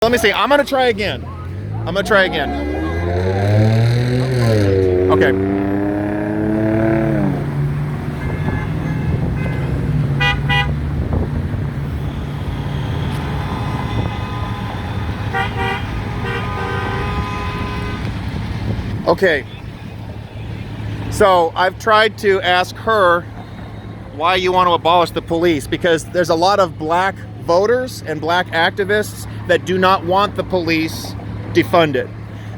Let me see. I'm gonna try again. Okay. Okay. So I've tried to ask her why you want to abolish the police, because there's a lot of black voters and black activists that do not want the police defunded.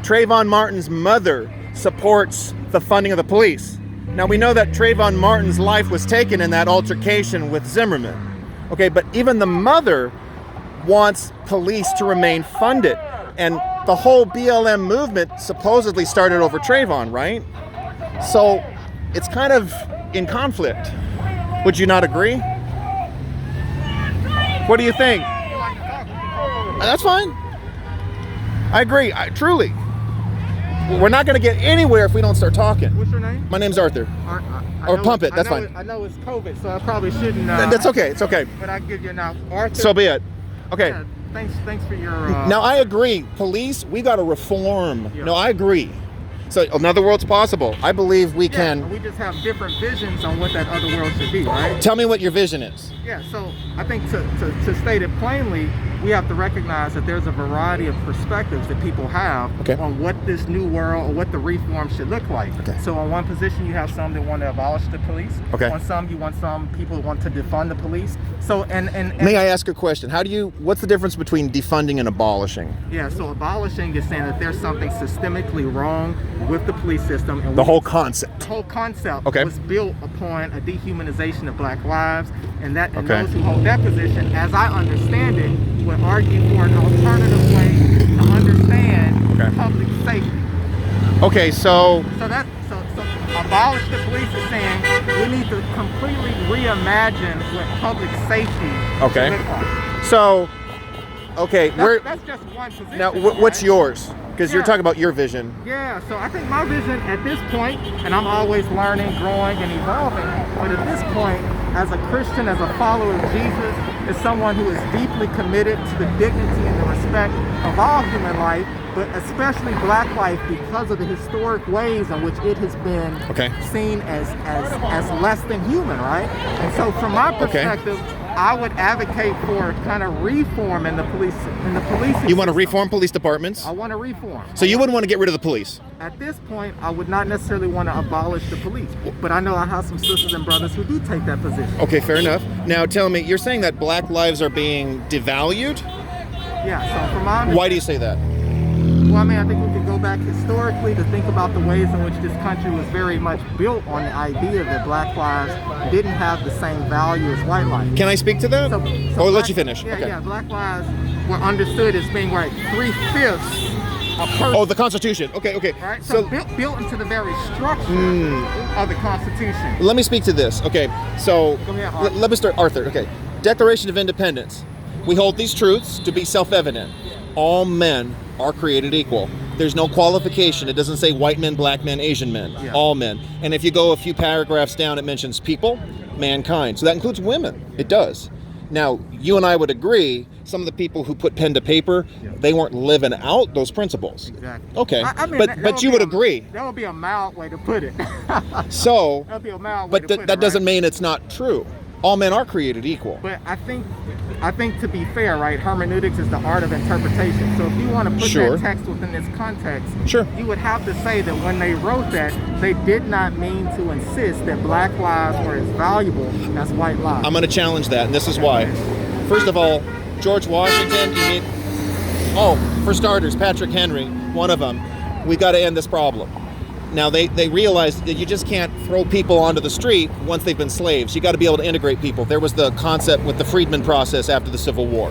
Trayvon Martin's mother supports the funding of the police. Now we know that Trayvon Martin's life was taken in that altercation with Zimmerman. Okay, but even the mother wants police to remain funded. And the whole BLM movement supposedly started over Trayvon, right? So it's kind of in conflict. Would you not agree? What do you think? That's fine. I agree. Truly. We're not going to get anywhere if we don't start talking. What's your name? My name's Arthur. Or Pump It. That's fine. I know it's COVID, so I probably shouldn't. That's okay. It's okay. But I give you now, Arthur. So be it. Okay. Yeah, thanks for your. Now I agree. Police, we got to reform. Yeah. No, I agree. So another world's possible. I believe we can. We just have different visions on what that other world should be, right? Tell me what your vision is. Yeah, so I think to state it plainly, we have to recognize that there's a variety of perspectives that people have on what this new world or what the reform should look like. Okay. So on one position, you have some that want to abolish the police. Okay. On some, you want some people who want to defund the police. So and may I ask a question? What's the difference between defunding and abolishing? Yeah, so abolishing is saying that there's something systemically wrong with the police system. And the whole concept. The whole concept Okay. was built upon a dehumanization of black lives, and that and Okay. those who hold that position, as I understand it, would argue for an alternative way to understand public safety. Okay, so So abolish the police is saying we need to completely reimagine what public safety should look like. So That's just one position. now what's yours? Because you're Yeah. talking about your vision. Yeah, so I think my vision at this point, and I'm always learning, growing, and evolving, but at this point, as a Christian, as a follower of Jesus, as someone who is deeply committed to the dignity and the respect of all human life, but especially black life, because of the historic ways in which it has been seen as less than human, right? And so from my perspective, I would advocate for kind of reform in the police. You want to reform police departments? I want to reform. So you wouldn't want to get rid of the police? At this point, I would not necessarily want to abolish the police, but I know I have some sisters and brothers who do take that position. Okay, fair enough. Now tell me, you're saying that black lives are being devalued? Yeah, so from my Why do you say that? Well, I mean, I think we could go back historically to think about the ways in which this country was very much built on the idea that black lives didn't have the same value as white lives. Can I speak to that? Or let you finish? Yeah, black lives were understood as being like 3/5 a person. Oh, the Constitution. Okay. Right? So built into the very structure of the Constitution. Let me speak to this. Okay, so Go ahead, Arthur. let me start, Arthur. Okay, Declaration of Independence. We hold these truths to be self-evident. All men are created equal. There's no qualification. It doesn't say white men, black men, Asian men. Yeah. All men. And if you go a few paragraphs down, it mentions people, mankind. So that includes women. It does. Now, you and I would agree, some of the people who put pen to paper, they weren't living out those principles. Exactly. Okay, I mean, but you would agree. That would be a mild way to put it. So, That would be a mild way but to put it, that doesn't right? mean it's not true. All men are created equal. But I think to be fair, right, hermeneutics is the art of interpretation. So if you want to put that text within this context, you would have to say that when they wrote that, they did not mean to insist that black lives were as valuable as white lives. I'm going to challenge that, and this is why. First of all, George Washington, for starters, Patrick Henry, one of them. We got to end this problem. Now, they realized that you just can't throw people onto the street once they've been slaves. You got to be able to integrate people. There was the concept with the freedmen process after the Civil War.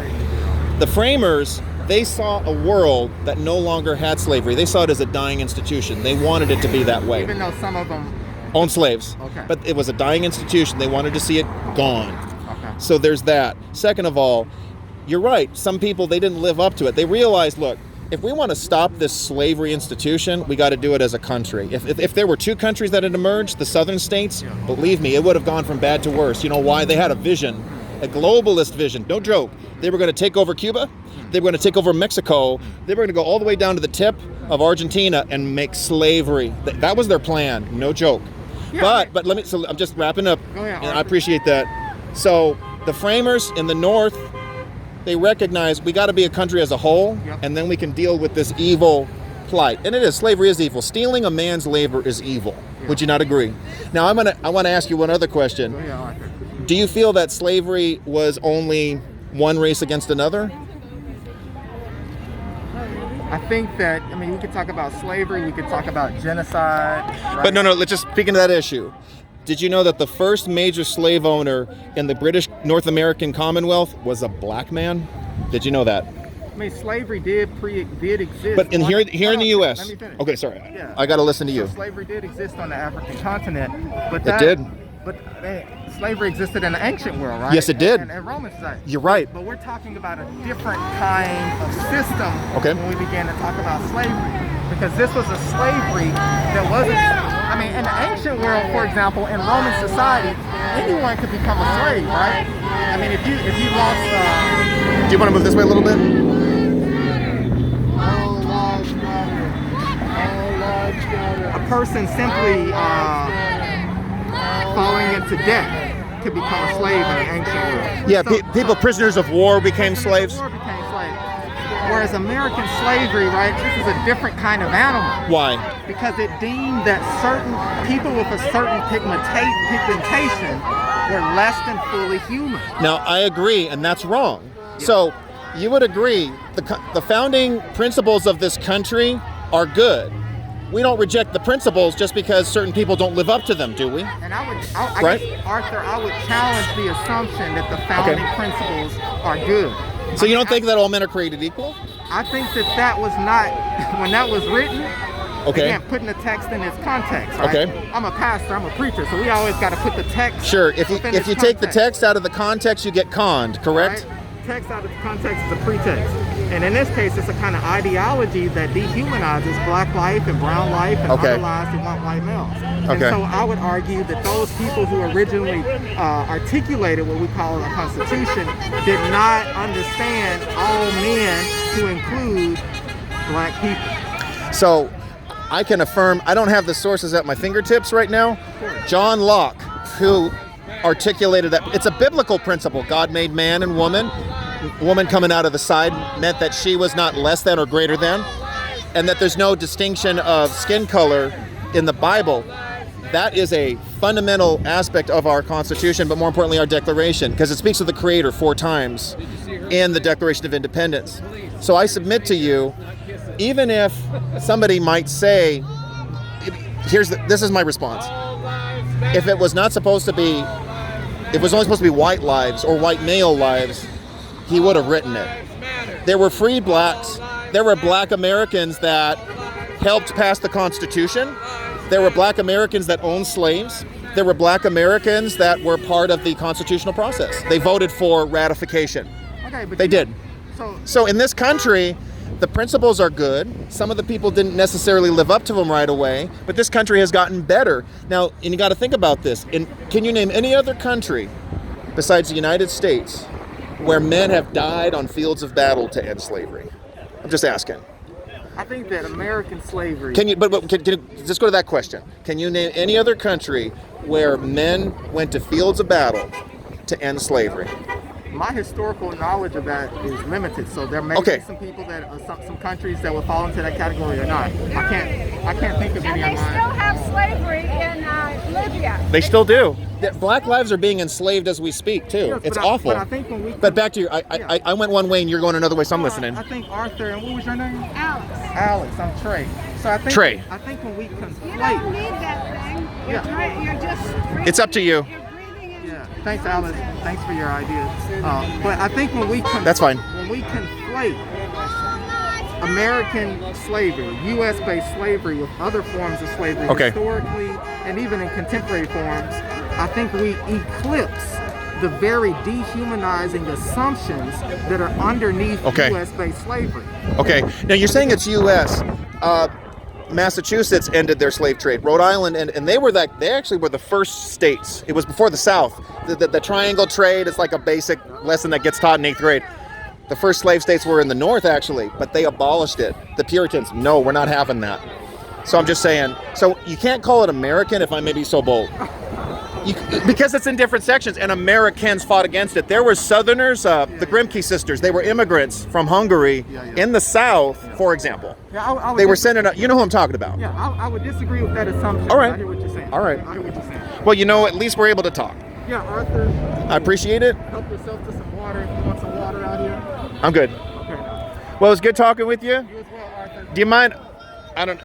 The framers, they saw a world that no longer had slavery. They saw it as a dying institution. They wanted it to be that way. Even though some of them owned slaves. Okay. But it was a dying institution. They wanted to see it gone. Okay. So there's that. Second of all, you're right. Some people, they didn't live up to it. They realized, look, if we want to stop this slavery institution, we got to do it as a country. If there were two countries that had emerged, the southern states, believe me, it would have gone from bad to worse. You know why? They had a vision, a globalist vision. Don't joke. They were going to take over Cuba. they were going to take over Mexico. They were going to go all the way down to the tip of Argentina and make slavery. That was their plan. No joke. Yeah. But let me. So I'm just wrapping up. Go ahead, And Arthur. I appreciate that. So the framers in the North, they recognize we got to be a country as a whole, Yep. and then we can deal with this evil plight. And it is, slavery is evil. Stealing a man's labor is evil. Yeah. Would you not agree? Now I want to ask you one other question. Go ahead, Arthur. Do you feel that slavery was only one race against another? I think that, I mean, we could talk about slavery, we could talk about genocide. Right? But no, let's just speak into that issue. Did you know that the first major slave owner in the British North American Commonwealth was a black man? Did you know that? I mean, slavery did exist. But here in the Let U.S. me finish. Okay, sorry. Yeah. I got to listen to you. So slavery did exist on the African continent, but It did. But slavery existed in the ancient world, right? Yes, it did. And Roman society. You're right. But we're talking about a different kind of system Okay. when we began to talk about slavery. Because this was a slavery that wasn't, I mean, in the ancient world, for example, in Roman society, anyone could become a slave, right? I mean, if you lost, Do you want to move this way a little bit? a person simply falling into debt could become a slave in the ancient world. Yeah, So- people, prisoners of war became slaves. War became slaves. Whereas American slavery, right, this is a different kind of animal. Why? Because it deemed that certain people with a certain pigmentation were less than fully human. Now, I agree, and that's wrong. So, you would agree the founding principles of this country are good. We don't reject the principles just because certain people don't live up to them, do we? And I Right. guess, Arthur, I would challenge the assumption that the founding principles are good. So you don't think that all men are created equal? I think that was not, when that was written, Okay. again, putting the text in its context, right? Okay. I'm a pastor, I'm a preacher, so we always got to put the text Sure. If within you its take the context. text out of the context, you get conned, correct? Right? Text out of context is a pretext. And in this case, it's a kind of ideology that dehumanizes black life and brown life and Okay. other lives that want white males. Okay. And so I would argue that those people who originally articulated what we call the Constitution did not understand all men to include black people. So I can affirm, I don't have the sources at my fingertips right now. John Locke, who articulated that it's a biblical principle. God made man and woman. Woman coming out of the side meant that she was not less than or greater than, and that there's no distinction of skin color in the Bible. That is a fundamental aspect of our Constitution, but more importantly, our Declaration, because it speaks of the Creator 4 times in the Declaration of Independence. So I submit to you, even if somebody might say, this is my response. If it was not supposed to be, if it was only supposed to be white lives or white male lives, he would have written it. There were free blacks. There were black Americans that helped pass the Constitution. There were black Americans that owned slaves. There were black Americans that were part of the constitutional process. They voted for ratification. Okay, but They did. So So in this country, the principles are good. Some of the people didn't necessarily live up to them right away, but this country has gotten better. Now, and you got to think about this. Can you name any other country besides the United States where men have died on fields of battle to end slavery? I'm just asking. I think that American slavery. Can you just go to that question? Can you name any other country where men went to fields of battle to end slavery? My historical knowledge of that is limited, so there may Okay. be some people that some countries that would fall into that category or not. I can't think of any And of they still mine. have slavery in Libya. They still do. Black lives are being enslaved as we speak too. Yes, It's but awful. But I think when we. But back to your, I went one way and you're going another way, so I'm listening. I think Arthur, and what was your name? Alex, Alex. I'm Trey. So I think. Trey. I think when we you don't conflate. need that thing. Yeah. You're just breathing. It's up to you. You're breathing in. Yeah. Thanks, Alex. Thanks for your ideas. But I think when we That's fine. When we conflate American slavery, U.S.-based slavery with other forms of slavery, Okay. historically and even in contemporary forms, I think we eclipse the very dehumanizing assumptions that are underneath Okay. U.S.-based slavery. Okay. Now you're saying it's U.S. Massachusetts ended their slave trade. Rhode Island, and they actually were the first states. It was before the South. The triangle trade is like a basic lesson that gets taught in 8th grade. The first slave states were in the north, actually, but they abolished it. The Puritans, no, we're not having that. So I'm just saying, so you can't call it American, if I may be so bold. Because it's in different sections, and Americans fought against it. There were Southerners, the Grimke sisters. They were immigrants from Hungary in the South, for example. Yeah, I would They were sending out, you know who I'm talking about. Yeah, I would disagree with that assumption. All right. I hear what you're saying. All right. I hear what you're saying. Well, you know, at least we're able to talk. Yeah, Arthur. I appreciate it. Help yourself to some water. If you want some water out here. I'm good. Okay. Well, it's good talking with you. You as well, Arthur. Do you mind? I don't.